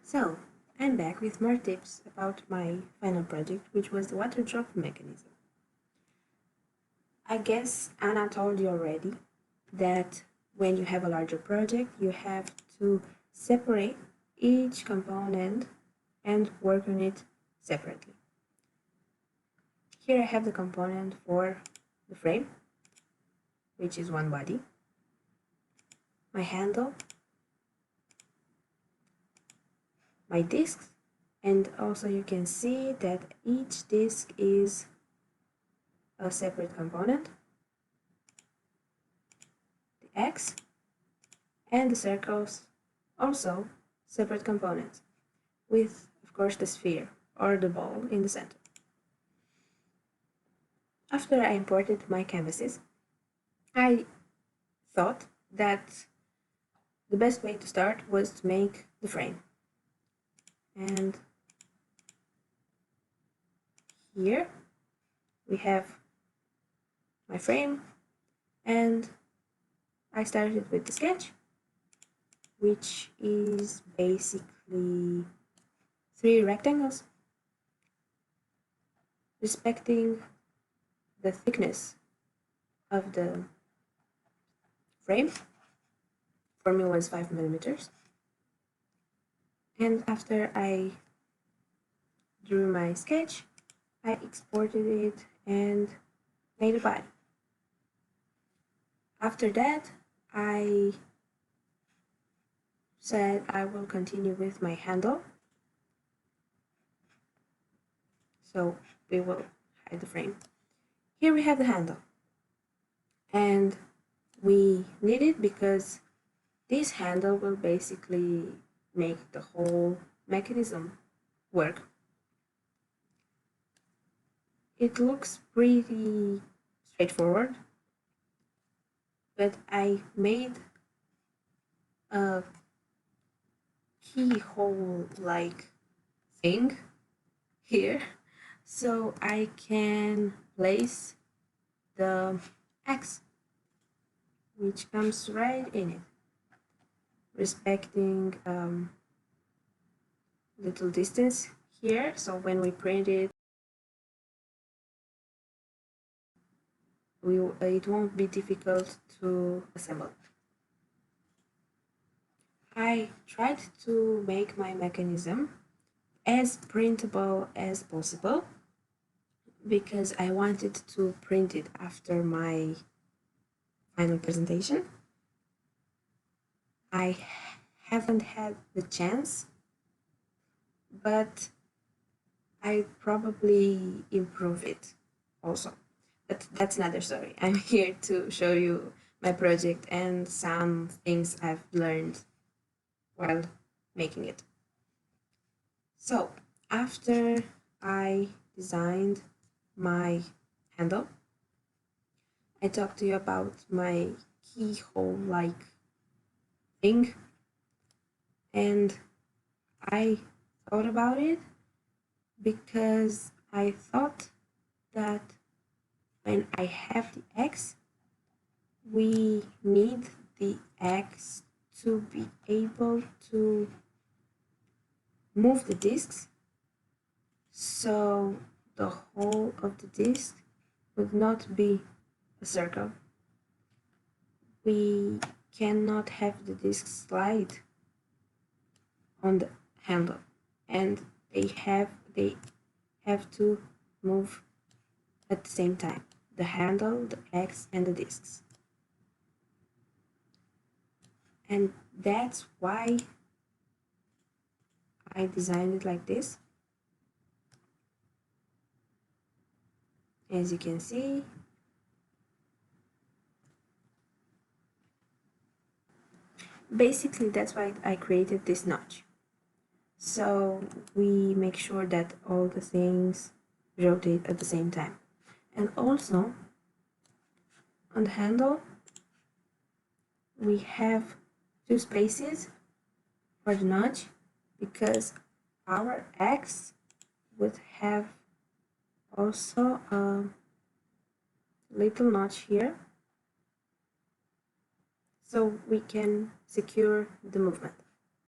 So, I'm back with more tips about my final project, which was the water drop mechanism. I guess Anna told you already that when you have a larger project, you have to separate each component and work on it separately. Here I have the component for the frame, which is one body, my handle, my discs, and also you can see that each disc is a separate component, the X, and the circles also separate components, with of course the sphere or the ball in the center. After I imported my canvases, I thought that the best way to start was to make the frame. And here we have my frame, and I started with the sketch, which is basically 3 rectangles respecting the thickness of the frame. For me was 5 millimeters. And after I drew my sketch, I exported it and made a body. After that, I said I will continue with my handle. So we will hide the frame. Here we have the handle. And we need it because this handle will basically make the whole mechanism work. It looks pretty straightforward, but I made a keyhole-like thing here so I can place the X, which comes right in it, respecting little distance here, so when we print it, it won't be difficult to assemble. I tried to make my mechanism as printable as possible because I wanted to print it after my final presentation. I haven't had the chance, but I probably improve it also. But that's another story. I'm here to show you my project and some things I've learned while making it. So after I designed my handle, I talked to you about my keyhole-like thing, and I thought about it because I thought that when I have the X, we need the X to be able to move the discs so the whole of the disc would not be a circle. We cannot have the disc slide on the handle, and they have to move at the same time, the handle, the X, and the discs. And that's why I designed it like this. As you can see, basically that's why I created this notch. So we make sure that all the things rotate at the same time. And also, on the handle, we have 2 spaces for the notch because our X would have also a little notch here, so we can secure the movement.